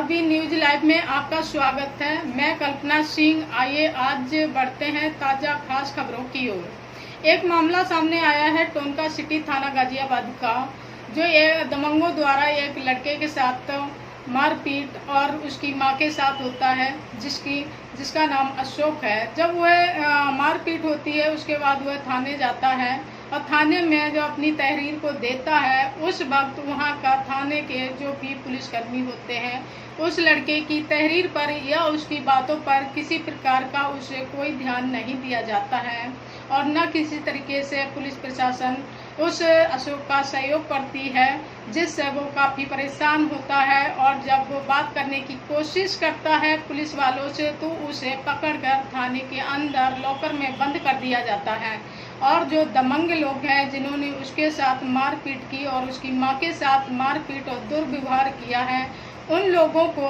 RB news live में आपका स्वागत है। मैं कल्पना सिंह। आइए आज बढ़ते हैं ताज़ा खास खबरों की ओर। एक मामला सामने आया है टोनका सिटी थाना गाजियाबाद का, जो ये दबंगों द्वारा एक लड़के के साथ मारपीट और उसकी मां के साथ होता है, जिसका नाम अशोक है। जब वह मारपीट होती है उसके बाद वह थाने जाता है और थाने में जो अपनी तहरीर को देता है, उस वक्त वहाँ का थाने के जो भी पुलिसकर्मी होते हैं उस लड़के की तहरीर पर या उसकी बातों पर किसी प्रकार का उसे कोई ध्यान नहीं दिया जाता है और न किसी तरीके से पुलिस प्रशासन उस अशोक का सहयोग करती है, जिससे वो काफ़ी परेशान होता है। और जब वो बात करने की कोशिश करता है पुलिस वालों से, तो उसे पकड़कर थाने के अंदर लॉकर में बंद कर दिया जाता है। और जो दबंग लोग हैं जिन्होंने उसके साथ मारपीट की और उसकी मां के साथ मारपीट और दुर्व्यवहार किया है, उन लोगों को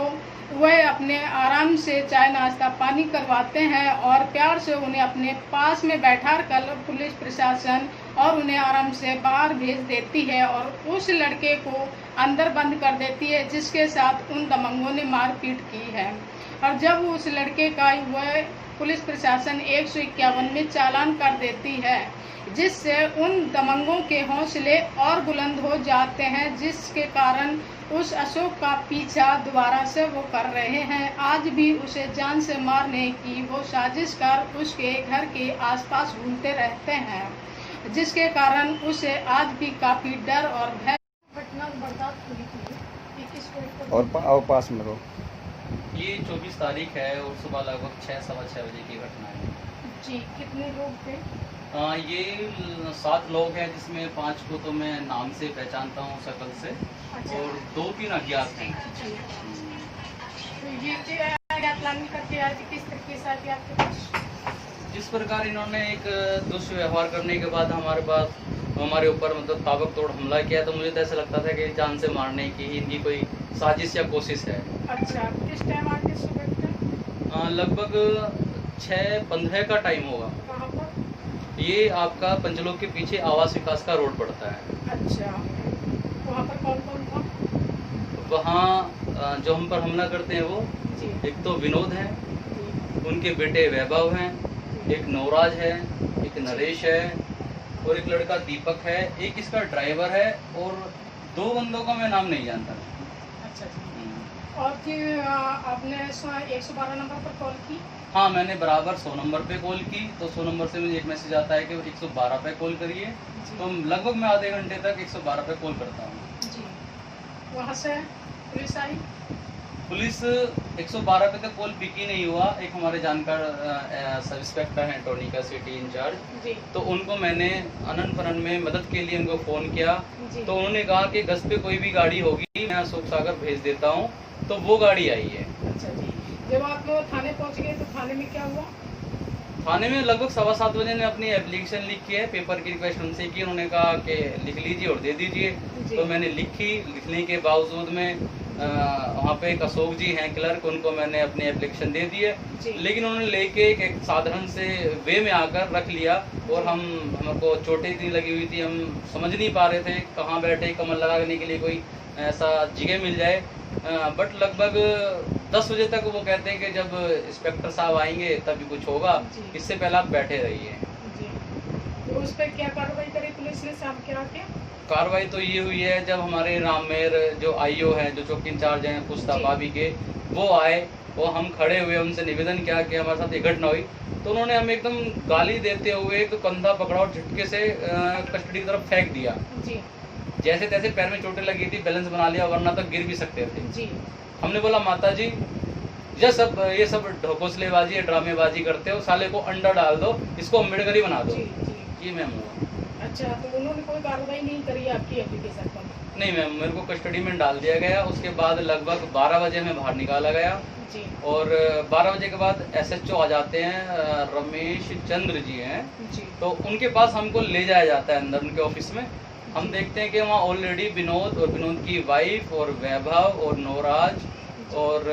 वह अपने आराम से चाय नाश्ता पानी करवाते हैं और प्यार से उन्हें अपने पास में बैठा कर पुलिस प्रशासन और उन्हें आराम से बाहर भेज देती है और उस लड़के को अंदर बंद कर देती है जिसके साथ उन दबंगों ने मारपीट की है। और जब उस लड़के का वह पुलिस प्रशासन 151 में चालान कर देती है, जिससे उन दबंगों के हौसले और बुलंद हो जाते हैं, जिसके कारण उस अशोक का पीछा दोबारा से वो कर रहे हैं। आज भी उसे जान से मारने की वो साजिश कर उसके घर के आसपास घूमते रहते हैं, जिसके कारण उसे आज भी काफ़ी डर और भय घटना बर्दाश्त हुई थी। और पास में रहो। ये 24 तारीख है और सुबह लगभग 6-6:15 बजे की घटना है जी। कितने लोग थे? ये 7 लोग हैं, जिसमें 5 को तो मैं नाम से पहचानता हूँ शक्ल से। अच्छा। और 2-3 अज्ञात हैं। जी। तो ये क्या प्लानिंग करके आए थे, किस तरीके से आए आपके पास? जिस प्रकार इन्होंने एक दुष्व्यवहार करने के बाद हमारे ऊपर मतलब ताबड़तोड़ हमला किया, तो मुझे तो ऐसा लगता था कि जान से मारने की इनकी कोई साजिश या कोशिश है। अच्छा, किस टाइम आके सुबह का? लगभग 6:15 का टाइम होगा। कहाँ पर? ये आपका पंचलोक के पीछे आवास विकास का रोड पड़ता है। अच्छा, वहाँ पर कौन कौन था? वहाँ जो हम पर हमला करते हैं वो जी। एक तो विनोद है, जी। उनके बेटे वैभव हैं, एक नवराज है, एक नरेश है और एक लड़का दीपक है, एक इसका ड्राइवर है और 2 बंदों का मैं नाम नहीं जानता। अच्छा जी। और फिर आपने 112 नंबर पर कॉल की? हाँ, मैंने बराबर 100 नंबर पे कॉल की, तो 100 नंबर से मुझे एक मैसेज आता है कि 112 पे कॉल करिए। तो लगभग मैं आधे घंटे तक 112 पे कॉल करता हूँ। जी। वहाँ से पुलिस आई? पुलिस 112 पे तक कॉल पिक ही नहीं हुआ। एक हमारे जानकार सब इंस्पेक्टर हैं टोनी का सिटी इंचार्ज, जी। तो उनको मैंने अनन फनन में मदद के लिए उनको फ़ोन किया, जी। तो उन्होंने कहा कि गश्त पे कोई भी गाड़ी होगी मैं अशोक सागर भेज देता हूँ, तो वो गाड़ी आई है। अच्छा जी। जब आप लोग थाने पहुँच गए तो थाने में क्या हुआ? थाने में लगभग 7:15 बजे ने अपनी एप्लीकेशन लिखी है, पेपर की रिक्वेस्ट उनसे की। उन्होंने कहा कि लिख लीजिए और दे दीजिए, तो मैंने लिखी। लिखने के बावजूद में वहाँ पे एक अशोक जी हैं क्लर्क, उनको मैंने अपनी एप्लीकेशन दे दी है, लेकिन उन्होंने लेके एक साधारण से वे में आकर रख लिया और हमको चोटें इतनी लगी हुई थी, हम समझ नहीं पा रहे थे कहाँ बैठे, कमर लगाने के लिए कोई ऐसा जगह मिल जाए। बट लगभग 10 बजे तक वो कहते हैं कि जब इंस्पेक्टर साहब आएंगे तभी कुछ होगा, इससे पहले आप बैठे रहिए। तो उस पर क्या कार्रवाई करी पुलिस ने? शाम के आके कार्रवाई तो ये हुई है, जब हमारे राममेर जो आईओ हैं, जो चौकी इंचार्ज हैं पुस्ता भाभी के, वो आए, वो हम खड़े हुए, उनसे निवेदन किया कि हमारे साथ ये घटना हुई, तो उन्होंने हमें एकदम गाली देते हुए तो कंधा पकड़ा और झटके से कस्टडी की तरफ फेंक दिया। जी। जैसे तैसे पैर में चोटें लगी थी, बैलेंस बना लिया, वरना तो गिर भी सकते थे। जी। हमने बोला माता जी ये सब ढकोसलेबाजी या ड्रामेबाजी करते हो, साले को अंडा डाल दो, इसको अम्बेडकर ही बना दो। जी मैम हुआ। अच्छा, तो उन्होंने कोई कार्रवाई नहीं करी आपकी एप्लीकेशन पर? नहीं मैम, मेरे को कस्टडी में डाल दिया गया। उसके बाद लगभग 12 बजे में बाहर निकाला गया। जी। और 12 बजे के बाद SHO आ जाते हैं, रमेश चंद्र जी हैं जी। तो उनके पास हमको ले जाया जाता है अंदर उनके ऑफिस में। हम देखते हैं कि वहाँ ऑलरेडी विनोद और विनोद की वाइफ और वैभव और नवराज और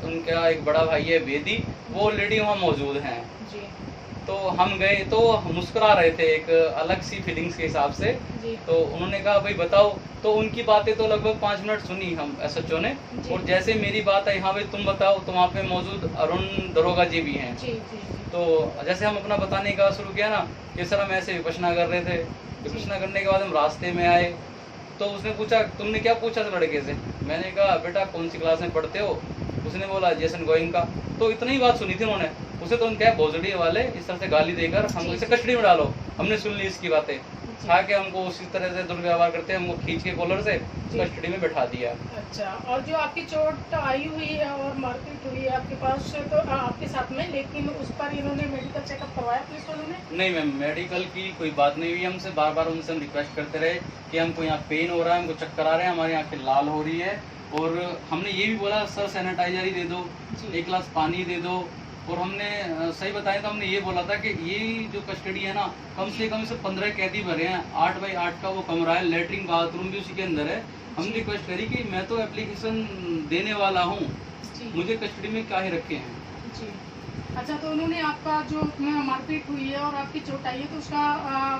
उनका एक बड़ा भाई है वेदी, वो ऑलरेडी वहाँ मौजूद हैं। जी। तो हम गए तो मुस्कुरा रहे थे एक अलग सी फीलिंग्स के हिसाब से। जी। तो उन्होंने कहा भाई बताओ, तो उनकी बातें तो लगभग 5 मिनट सुनी हम एसएचओ ने, जी। और जैसे मेरी बात आई हाँ भाई तुम बताओ, तो वहाँ पे मौजूद अरुण दरोगा जी भी हैं। जी जी जी। तो जैसे हम अपना बताने का शुरू किया ना कि सर हम ऐसे विपश्यना कर रहे थे, विपश्यना करने के बाद हम रास्ते में आए तो उसने पूछा तुमने क्या पूछा था लड़के से। मैंने कहा बेटा कौन सी क्लास में पढ़ते हो। उसने बोला जेसन गोइंग का। तो इतनी ही बात सुनी थी उन्होंने। उसे तो उनके भोजड़ी वाले इस तरह से गाली देकर हमको इसे कस्टडी में डालो, हमने सुन ली इसकी बातें, खा के हमको उसी तरह से दुर्व्यवहार करते हैं, हमको खींच के कॉलर से कस्टडी में बैठा दिया। अच्छा, और जो आपकी चोट आई हुई है और मारपीट हुई है आपके पास तो आपके साथ में, लेकिन उस पर इन्होंने मेडिकल चेकअप करवाया पुलिस वालों ने? नहीं मैम, मेडिकल की कोई बात नहीं हुई हमसे। बार बार उनसे हम रिक्वेस्ट करते रहे कि हमको यहाँ पेन हो रहा है, हमको चक्कर आ रहे हैं, हमारी आंखें लाल हो रही है, और हमने ये भी बोला सर सैनिटाइजर ही दे दो, एक गिलास पानी दे दो। और हमने सही बताया तो हमने ये बोला था कि ये जो कस्टडी है ना, कम से कम इसे 15 कैदी भरे हैं, 8 बाई 8 का वो कमरा है, लेटरिन बाथरूम भी उसी के अंदर है। हमने रिक्वेस्ट करी कि मैं तो एप्लीकेशन देने वाला हूँ, मुझे कस्टडी में काहे रखे हैं। जी। अच्छा, तो उन्होंने आपका जो मारपीट हुई है और आपकी चोट आई है तो उसका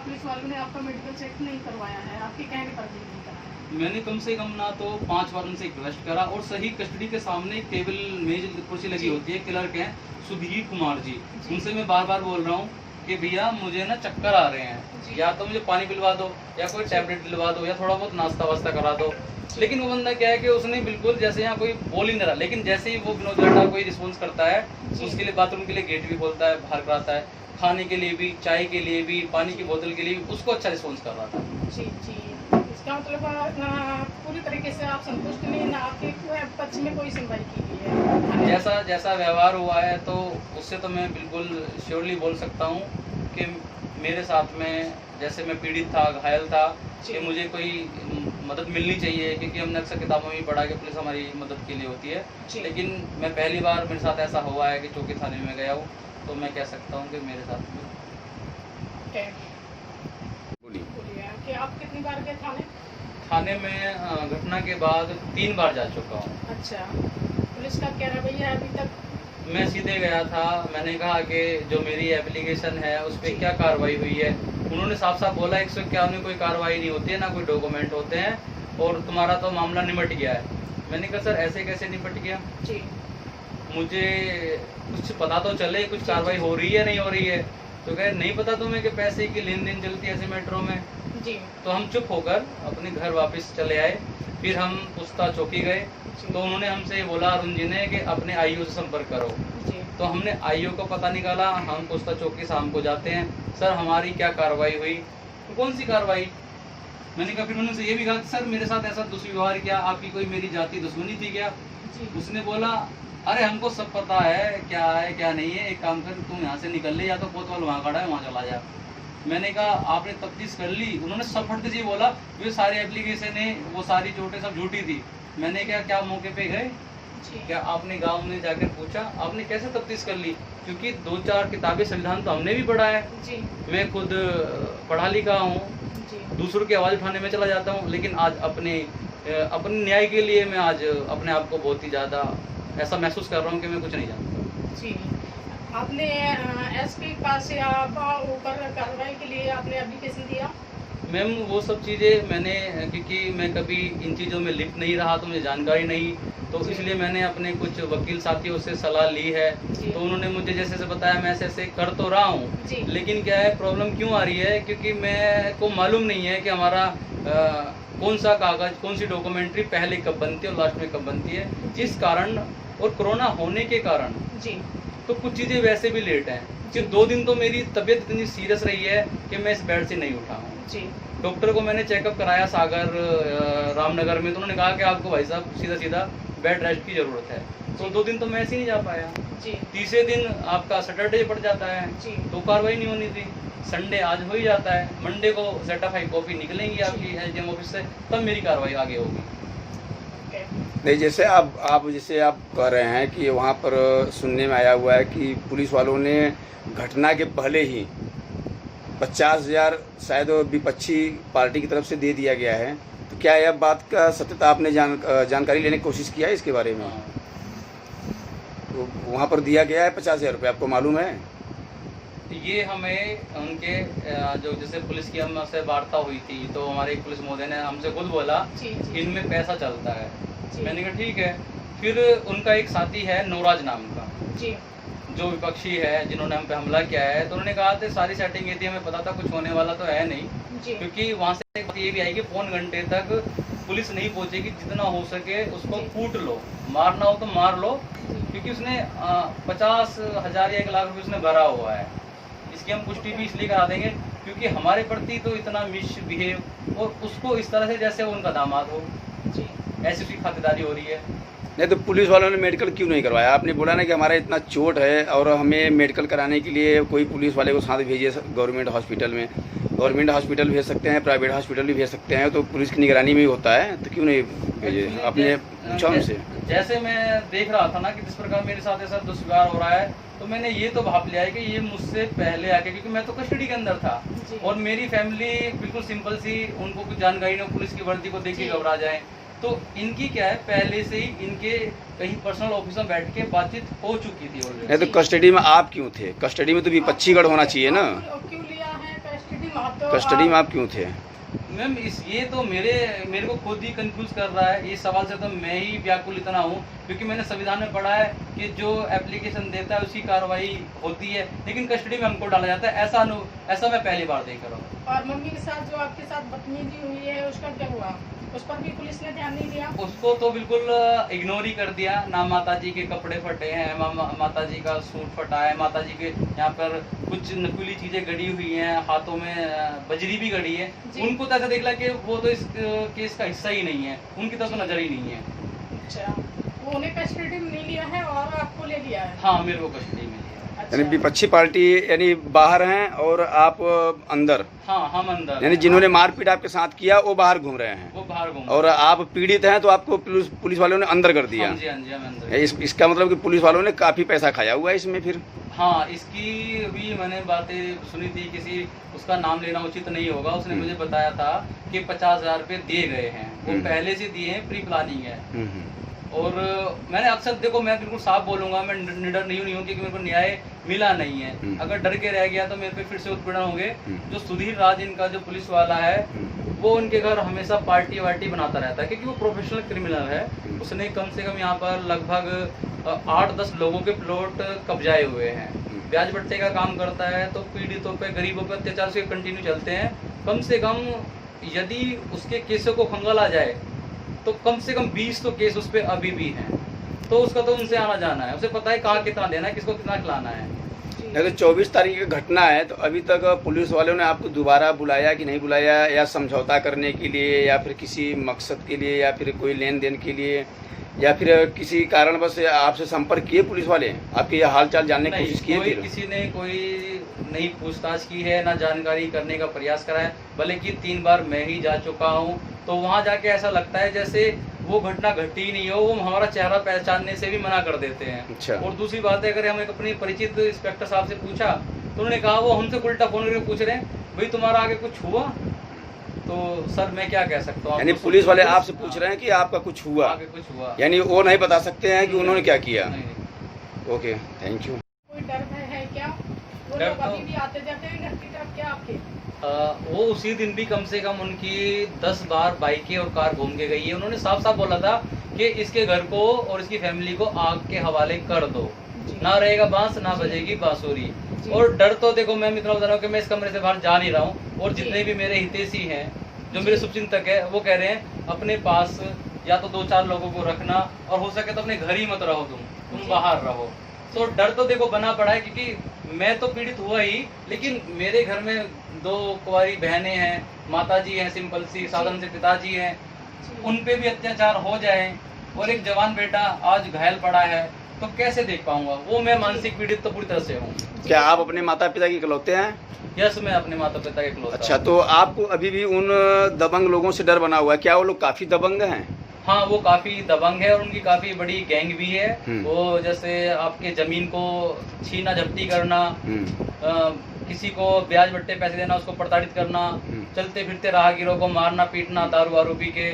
पुलिस वालों ने आपका मेडिकल चेक नहीं करवाया है, आपके कहने पर भी नहीं कराया? मैंने कम से कम ना तो 5 बार उनसे रिक्वेस्ट करा, और सही कस्टडी के सामने एक टेबल मेज कुर्सी लगी होती है, क्लर्क हैं सुधीर कुमार जी, उनसे मैं बार बार बोल रहा हूँ कि भैया मुझे ना चक्कर आ रहे हैं, या तो मुझे पानी पिलवा दो या कोई टैबलेट दिलवा दो या थोड़ा बहुत नाश्ता वास्ता करा दो। लेकिन वो बंदा क्या है कि उसने बिल्कुल जैसे यहाँ कोई बोल ही नहीं रहा, लेकिन जैसे ही वो विनोद लड्डा कोई रिस्पॉन्स करता है उसके लिए बाथरूम के लिए गेट भी खोलता है, बाहर कराता है, खाने के लिए भी, चाय के लिए भी, पानी की बोतल के लिए भी, उसको अच्छा रिस्पॉन्स कर रहा था। जी जी, इसका मतलब पूरी तरीके से आप संतुष्ट नहीं, ना आपके पक्ष में कोई सुनवाई की गई है? जैसा व्यवहार हुआ है तो उससे तो मैं बिल्कुल श्योरली बोल सकता हूँ कि मेरे साथ में जैसे मैं पीड़ित था, घायल था, कि मुझे कोई मदद मिलनी चाहिए, क्योंकि हमने अक्सर किताबों में पढ़ा कि पुलिस हमारी मदद के लिए होती है। लेकिन मैं पहली बार मेरे साथ ऐसा हुआ है कि चौकी थाने में गया हूँ, तो मैं कह सकता हूँ कि मेरे साथ में। बोलिए कि आप कितनी बार गए थाने में घटना के बाद 3 बार जा चुका हूँ। अच्छा, पुलिस का क्या रवैया है अभी तक? मैं सीधे गया था, मैंने कहा कि जो मेरी एप्लीकेशन है उस पर क्या कार्रवाई हुई है। उन्होंने साफ साफ बोला 151 में कोई कार्रवाई नहीं होती है, ना कोई डॉक्यूमेंट होते हैं, और तुम्हारा तो मामला निपट गया है। मैंने कहा सर ऐसे कैसे निपट गया जी, मुझे कुछ पता तो चले, कुछ कार्रवाई हो रही है नहीं हो रही है। तो कहे नहीं पता तुम्हें कि पैसे की लेन देन चलती है ऐसे मेट्रो में जी। तो हम चुप होकर अपने घर वापस चले आए। फिर हम पुस्ता चौकी गए तो उन्होंने हमसे ये बोला अरुण जी ने कि अपने आईओ से संपर्क करो जी। तो हमने आईओ को पता निकाला। हम पुस्ता चौकी शाम को जाते हैं, सर हमारी क्या कार्रवाई हुई? तो कौन सी कार्रवाई? मैंने कहा, फिर मैंने उनसे ये भी कहा सर मेरे साथ ऐसा दुष्व्यवहार किया, आपकी कोई मेरी जाति दुश्मनी थी क्या? उसने बोला अरे हमको सब पता है क्या नहीं है, एक काम कर तुम यहाँ से निकल ले, या तो कोतवाल वहाँ खड़ा है वहाँ चला जा। मैंने कहा आपने तफ्तीश कर ली? उन्होंने सब फटते जी बोला वे सारी एप्लीकेशन है वो सारी चोटें सब झूठी थी। मैंने कहा क्या मौके पे गए? क्या आपने गांव में जाकर पूछा? आपने कैसे तफ्तीश कर ली? क्योंकि 2-4 किताबें संविधान तो हमने भी पढ़ा है जी। मैं खुद पढ़ा लिखा हूँ, दूसरों की आवाज़ उठाने में चला जाता हूँ, लेकिन आज अपने न्याय के लिए मैं आज अपने आप को बहुत ही ज़्यादा ऐसा महसूस कर रहा हूँ कि मैं कुछ नहीं जानता जी। आपने एसपी के पास से आप ऊपर कार्रवाई के लिए आपने एप्लीकेशन दिया? मैम वो सब चीज़ें मैंने, क्योंकि मैं कभी इन चीज़ों में लिप्त नहीं रहा तो मुझे जानकारी नहीं, तो इसलिए मैंने अपने कुछ वकील साथियों से सलाह ली है। तो उन्होंने मुझे जैसे बताया मैं ऐसे कर तो रहा हूँ, लेकिन क्या है प्रॉब्लम क्यों आ रही है, क्योंकि मैं को मालूम नहीं है कि हमारा कौन सा कागज़ कौन सी डॉक्यूमेंट्री पहले कब बनती है और लास्ट में कब बनती है। जिस कारण और कोरोना होने के कारण जी तो कुछ चीज़ें वैसे भी लेट हैं कि 2 दिन तो मेरी तबीयत इतनी सीरियस रही है कि मैं इस बेड से नहीं उठा हूँ जी। डॉक्टर को मैंने चेकअप कराया सागर रामनगर में, तो उन्होंने कहा कि आपको भाई साहब सीधा बेड रेस्ट की ज़रूरत है। तो 2 दिन तो मैं ऐसे ही नहीं जा पाया जी। तीसरे दिन आपका सैटरडे पड़ जाता है जी। तो कार्रवाई नहीं होनी थी। संडे आज हो ही जाता है, मंडे को सर्टिफाइड कॉपी निकलेंगी आपकी एसडीएम ऑफिस से, तब मेरी कार्रवाई आगे होगी। नहीं, जैसे आप कह रहे हैं कि वहाँ पर सुनने में आया हुआ है कि पुलिस वालों ने घटना के पहले ही 50,000 शायद विपक्षी पार्टी की तरफ से दे दिया गया है, तो क्या यह बात का सत्यता आपने जानकारी लेने की कोशिश किया है इसके बारे में? तो वहाँ पर दिया गया है 50,000 रुपये, आपको मालूम है? ये हमें उनके जो जैसे पुलिस की हमसे वार्ता हुई थी, तो हमारे एक पुलिस महोदय ने हमसे खुद बोला जी, कि जी, इनमें पैसा चलता है। जी। मैंने कहा ठीक है। फिर उनका एक साथी है नूराज नाम का, जी, जो विपक्षी है, जिन्होंने हम पे हमला किया है, तो उन्होंने कहा था सारी सेटिंग ये थी, हमें पता था कुछ होने वाला तो है नहीं, जी, क्योंकि वहाँ से एक बात ये भी आई कि पौन घंटे तक पुलिस नहीं पहुंचेगी, जितना हो सके उसको जी। कूट लो, मारना हो तो मार लो, क्योंकि उसने 50,000 या 1 लाख रुपए उसने भरा हुआ है। इसकी हम पुष्टि भी इसलिए करा देंगे क्योंकि हमारे प्रति तो इतना मिसबिहेव, और उसको इस तरह से जैसे वो उनका दामाद हो, जी। ऐसी उसकी खातिरदारी हो रही है। नहीं तो पुलिस वालों ने मेडिकल क्यों नहीं करवाया? आपने बोला ना कि हमारा इतना चोट है और हमें मेडिकल कराने के लिए कोई पुलिस वाले को साथ भेजिए गवर्नमेंट हॉस्पिटल में। गवर्नमेंट हॉस्पिटल भेज सकते हैं, प्राइवेट हॉस्पिटल भी भेज सकते हैं, तो पुलिस की निगरानी में ही होता है, तो क्यों नहीं भेजे? आपने पूछा उनसे? जैसे मैं देख रहा था ना कि जिस प्रकार मेरे साथ ऐसा दुष्व्यवहार हो रहा है, तो मैंने ये तो भाप लिया है कि ये मुझसे पहले आके, क्योंकि मैं तो कस्टडी के अंदर था जी। और मेरी फैमिली बिल्कुल सिंपल सी, उनको कुछ जानकारी नहीं, पुलिस की वर्दी को देख के जी। घबरा जाए। तो इनकी क्या है, पहले से ही इनके कहीं पर्सनल ऑफिस में बैठ के बातचीत हो चुकी थी नहीं ऑलरेडी। तो कस्टडी में आप क्यों थे? कस्टडी में तो विपक्षीगढ़ होना चाहिए ना। आप क्यों लिया है कस्टडी में? आप तो कस्टडी में आप क्यों थे? मैम ये तो मेरे को खुद ही कंफ्यूज कर रहा है। इस सवाल से तो मैं ही व्याकुल इतना हूँ, क्योंकि मैंने संविधान में पढ़ा है कि जो एप्लीकेशन देता है उसकी कार्रवाई होती है, लेकिन कस्टडी में हमको डाला जाता है। ऐसा मैं पहली बार देख रहा हूँ। और मम्मी के साथ जो आपके साथ बदतमीजी हुई है उसका क्या हुआ? उस पर भी पुलिस ने ध्यान नहीं दिया? उसको तो बिल्कुल इग्नोर ही कर दिया ना। माता जी के कपड़े फटे हैं, माता जी का सूट फटा है, माता जी के यहाँ पर कुछ नकली चीजें गड़ी हुई हैं, हाथों में बजरी भी गड़ी है। जी। उनको तो ऐसा देख ला कि वो तो इस केस का हिस्सा ही नहीं है, उनकी तरफ तो नजर ही नहीं है। अच्छा, वो उन्हें कस्टडी में नहीं लिया है और आपको ले लिया है? हाँ, मेरे को कस्टडी में लिया। यानी विपक्षी पार्टी यानी बाहर हैं और आप अंदर? हाँ, हम अंदर। यानी जिन्होंने मारपीट आपके साथ किया वो बाहर घूम रहे हैं वो बाहर घूम और आप पीड़ित हैं, तो आपको पुलिस वालों ने अंदर कर दिया। हाँ जी, हाँ जी, हम अंदर। इसका मतलब कि पुलिस वालों ने काफी पैसा खाया हुआ है इसमें फिर? हाँ, इसकी भी मैंने बातें सुनी थी, किसी उसका नाम लेना उचित नहीं होगा, उसने मुझे बताया था कि 50,000 रुपये दिए गए हैं, वो पहले से दिए हैं, प्री प्लानिंग है। और मैंने अक्सर, देखो मैं बिल्कुल साफ बोलूंगा, मैं निडर नहीं हूँ क्योंकि मेरे को न्याय मिला नहीं है। अगर डर के रह गया तो मेरे पे फिर से उत्पीड़न होंगे। जो सुधीर राज इनका जो पुलिस वाला है, वो उनके घर हमेशा पार्टी वार्टी बनाता रहता है, क्योंकि वो प्रोफेशनल क्रिमिनल है। उसने कम से कम यहाँ पर लगभग 8-10 लोगों के प्लॉट कब्जाए हुए हैं। ब्याज बट्टे का काम करता है, तो पीड़ितों पे, गरीबों पे अत्याचार से कंटिन्यू चलते हैं। कम से कम यदि उसके केसों को खंगाल आ जाए तो कम से कम 20 तो केस उस पर अभी भी हैं। तो उसका तो उनसे आना जाना है, उसे पता है कहाँ कितना देना है, किसको कितना खिलाना है। नहीं तो 24 तारीख की घटना है, तो अभी तक पुलिस वालों ने आपको दोबारा बुलाया कि नहीं बुलाया, या समझौता करने के लिए, या फिर किसी मकसद के लिए, या फिर कोई लेन देन के लिए, या फिर किसी कारणवश आपसे संपर्क किए पुलिस वाले? आपके हाल चाल जानने की कोशिश किए? किसी ने कोई नई पूछताछ की है, ना जानकारी करने का प्रयास करा है। भले कि 3 बार मैं ही जा चुका हूँ, तो वहाँ जाके ऐसा लगता है जैसे वो घटना घटी ही नहीं हो। वो हमारा चेहरा पहचानने से भी मना कर देते हैं। अच्छा। और दूसरी बात है, अगर हमें अपने परिचित इंस्पेक्टर साहब से पूछा तो उन्होंने कहा, वो हमसे उल्टा फोन करके पूछ रहे हैं, भाई तुम्हारा आगे कुछ हुआ? तो सर मैं क्या कह सकता हूँ? यानी पुलिस वाले आपसे पूछ रहे हैं कि आपका कुछ हुआ? आगे कुछ हुआ, यानी वो नहीं बता सकते हैं कि उन्होंने क्या किया? नहीं। Okay, thank you. कोई डर है क्या? वो डर लोग तो- अभी भी आते जाते हैं घर की तरफ क्या आपके? वो उसी दिन भी कम से कम उनकी 10 बार बाइकें और कार घूम के गई है। उन्होंने साफ साफ बोला था कि इसके घर को और इसकी फैमिली को आग के हवाले कर दो, ना रहेगा बांस, ना बजेगी बांसुरी। और डर तो देखो मैं इतना बता रहा हूँ कि मैं इस कमरे से बाहर जा नहीं रहा हूँ, और जितने भी मेरे हितैषी हैं, जो मेरे शुभचिंतक है, वो कह रहे हैं अपने पास या तो 2-4 लोगों को रखना, और हो सके तो अपने घर ही मत रहो, तुम बाहर रहो। तो डर तो देखो बना पड़ा है, क्योंकि मैं तो पीड़ित हुआ ही, लेकिन मेरे घर में 2 कुंवारी बहनें हैं, माताजी हैं सिंपल सी, साधन से पिताजी हैं, उन पे भी अत्याचार हो जाए, और एक जवान बेटा आज घायल पड़ा है, तो कैसे देख पाऊंगा? वो मैं मानसिक पीड़ित तो पूरी तरह से हूँ। क्या आप अपने माता पिता की इकलौते हैं? यस, मैं अपने माता पिता के इकलौता। अच्छा, तो आपको अभी भी उन दबंग लोगों से डर बना हुआ है? क्या वो लोग काफी दबंग हैं? हाँ, वो काफी दबंग है, और उनकी काफी बड़ी गैंग भी है। वो जैसे आपके जमीन को छीना झपटी करना, किसी को ब्याज बट्टे पैसे देना, उसको प्रताड़ित करना, चलते फिरते राहगीरों को मारना पीटना दारू वारू पी के,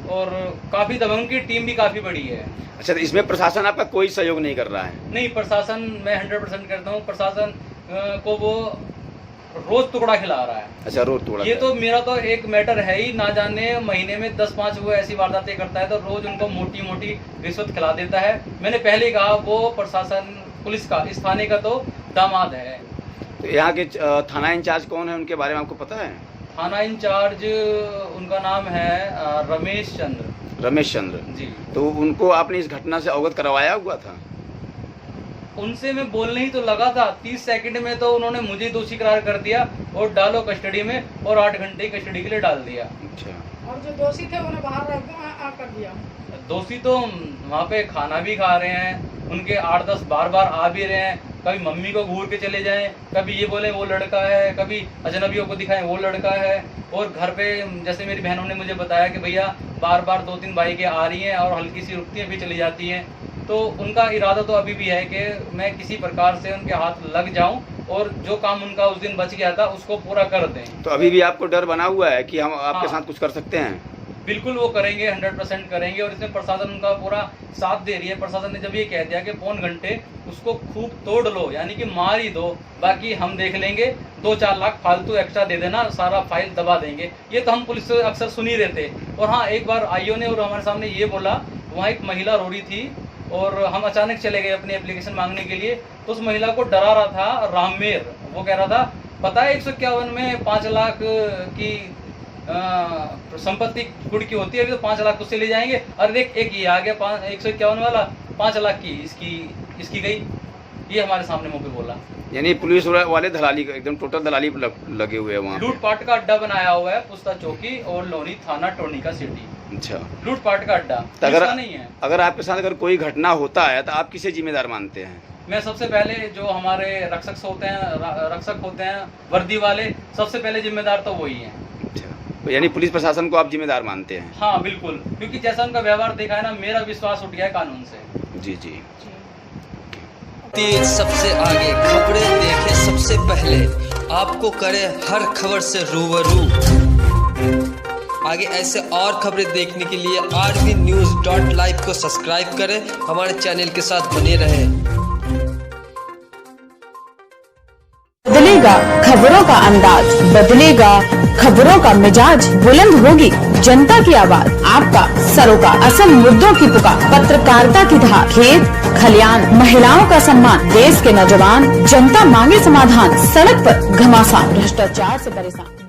और काफी दबंग की टीम भी काफी बड़ी है। अच्छा, तो इसमें प्रशासन आपका कोई सहयोग नहीं कर रहा है? नहीं, प्रशासन मैं 100% करता हूँ। प्रशासन को वो रोज टुकड़ा खिला रहा है। अच्छा, रोज टुकड़ा। ये तो मेरा तो एक मैटर है ही, ना जाने महीने में 10-5 वो ऐसी वारदातें करता है, तो रोज उनको मोटी मोटी रिश्वत खिला देता है। मैंने पहले ही कहा वो प्रशासन पुलिस का, इस थाने का तो दामाद है। तो यहाँ के थाना इंचार्ज कौन है, उनके बारे में आपको पता है? थाना इंचार्ज उनका नाम है रमेश चंद्र जी। तो उनको आपने इस घटना से अवगत करवाया हुआ था? उनसे मैं बोलने ही तो लगा था, 30 सेकंड में तो उन्होंने मुझे दोषी करार कर दिया और डालो कस्टडी में, और 8 घंटे कस्टडी के लिए डाल दिया। अच्छा। और जो दोषी थे उन्हें बाहर कर दिया? दोषी तो वहाँ पे खाना भी खा रहे हैं, उनके 8-10 बार आ भी रहे हैं। कभी मम्मी को घूर के चले जाएं, कभी ये बोले वो लड़का है, कभी अजनबियों को दिखाएं वो लड़का है। और घर पे जैसे मेरी बहनों ने मुझे बताया कि भैया बार 2-3 बाइकें आ रही हैं और हल्की सी रुकती हैं भी चली जाती हैं। तो उनका इरादा तो अभी भी है कि मैं किसी प्रकार से उनके हाथ लग जाऊं और जो काम उनका उस दिन बच गया था उसको पूरा कर दें। तो अभी भी आपको डर बना हुआ है कि हम आपके हाँ। साथ कुछ कर सकते हैं? बिल्कुल वो करेंगे, 100% करेंगे। और इसमें प्रशासन उनका पूरा साथ दे रही है। प्रशासन ने जब ये कह दिया कि पौन घंटे उसको खूब तोड़ लो, यानी कि मार ही दो, बाकी हम देख लेंगे, 2-4 लाख फालतू एक्स्ट्रा दे देना, सारा फाइल दबा देंगे। ये तो हम पुलिस से अक्सर सुन ही रहे थे। और हाँ, एक बार आईओ ने और हमारे सामने ये बोला, वहाँ एक महिला रो रही थी और हम अचानक चले गए अपनी एप्लीकेशन मांगने के लिए। तो उस महिला को डरा रहा था राममेर, वो कह रहा था पता है 151 में 5 लाख की संपत्ति कुड़ की होती है, अभी तो 5 लाख उससे ले जाएंगे। अरे एक ये आ गया 151 वाला, 5 लाख की इसकी गई। ये हमारे सामने मुंह पे बोला। यानी पुलिस वाले दलाली, एकदम टोटल दलाली पर लगे हुए हैं वहाँ। लूटपाट का अड्डा बनाया हुआ है पुस्ता चौकी और लोनी थाना टोनिका सिटी। अच्छा, लूटपाट का अड्डा नहीं है। अगर आपके साथ अगर कोई घटना होता है तो आप किसे जिम्मेदार मानते हैं? मैं सबसे पहले जो हमारे रक्षक होते हैं वर्दी वाले, सबसे पहले जिम्मेदार तो वही हैं। अच्छा, यानी पुलिस प्रशासन को आप जिम्मेदार मानते हैं? हाँ बिल्कुल, क्योंकि जैसा उनका व्यवहार देखा है ना, मेरा विश्वास उठ गया है कानून से। जी। तेज सबसे आगे, खबरें देखे सबसे पहले, आपको करे हर खबर से रूबरू। आगे ऐसे और खबरें देखने के लिए RVnews.live को सब्सक्राइब करें, हमारे चैनल के साथ बने रहें। बदलेगा खबरों का अंदाज, बदलेगा खबरों का मिजाज, बुलंद होगी जनता की आवाज, आपका सरोकार, असल मुद्दों की पुकार, पत्रकारिता की धार, खेत खलियान, महिलाओं का सम्मान, देश के नौजवान, जनता मांगे समाधान, सड़क पर घमासान, भ्रष्टाचार से परेशान।